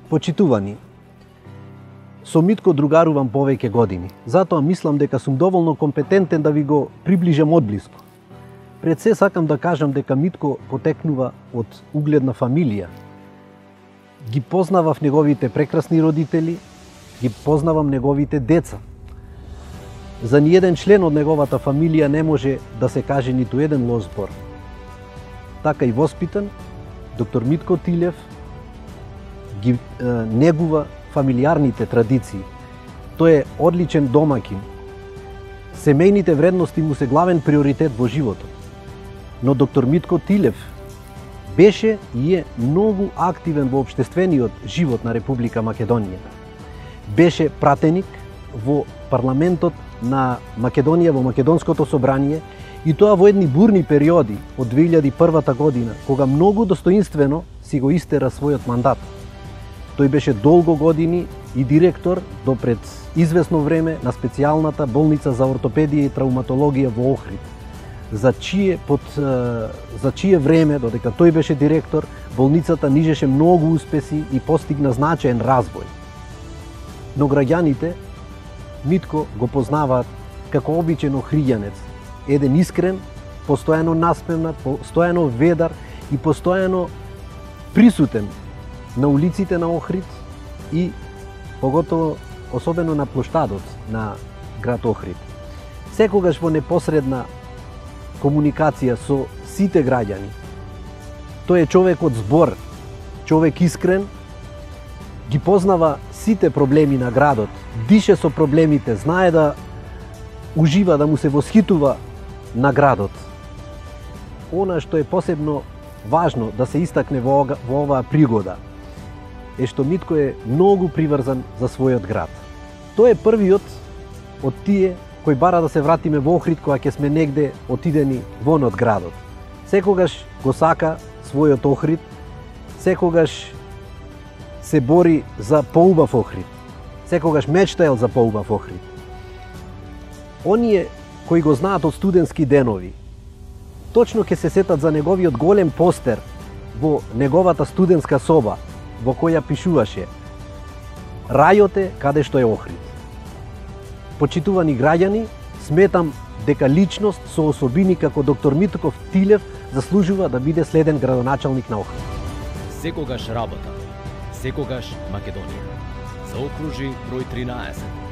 Почитувани, со Митко другарувам повеќе години, затоа мислам дека сум доволно компетентен да ви го приближам одблиску. Пред се сакам да кажам дека Митко потекнува од угледна фамилија. Ги познавав неговите прекрасни родители, ги познавам неговите деца. За ниеден член од неговата фамилија не може да се каже ниту еден лош збор. Така и воспитан, доктор Митко Тилев ги негува фамилиарните традиции. Тој е одличен домакин. Семејните вредности му се главен приоритет во животот. Но доктор Митко Тилев беше и е многу активен во општествениот живот на Република Македонија. Беше пратеник во парламентот на Македонија, во Македонското собрание, и тоа во едни бурни периоди од 2001 година, кога многу достоинствено си го истера својот мандат. Тој беше долго години и директор до пред известно време на специјалната болница за ортопедија и травматологија во Охрид, за чие време, додека тој беше директор, болницата нижеше многу успеси и постигна значаен развој. Но граѓаните Митко го познаваат како обичен охриѓанец, еден искрен, постојано насмевнат, постојано ведар и постојано присутен на улиците на Охрид и поготово особено на плоштадот на град Охрид. Секогаш во непосредна комуникација со сите граѓани. Тој е човек од збор, човек искрен, ги познава сите проблеми на градот, дише со проблемите, знае да ужива, да му се восхитува на градот. Она што е посебно важно да се истакне во оваа пригода е што Митко е многу приврзан за својот град. Тој е првиот од тие кој бара да се вратиме во Охрид кога ќе сме негде отидени вон од градот. Секогаш го сака својот Охрид, секогаш се бори за поубав Охрид, секогаш мечтаел за поубав Охрид. Оние кои го знаат од студентски денови, точно ќе се сетат за неговиот голем постер во неговата студентска соба, во која пишуваше "Рајот е каде што е Охрид". Почитувани граѓани, сметам дека личност со особини како доктор Митко Тилев заслужува да биде следен градоначалник на Охрид. Секогаш работа, секогаш Македонија. Заокружи број 13.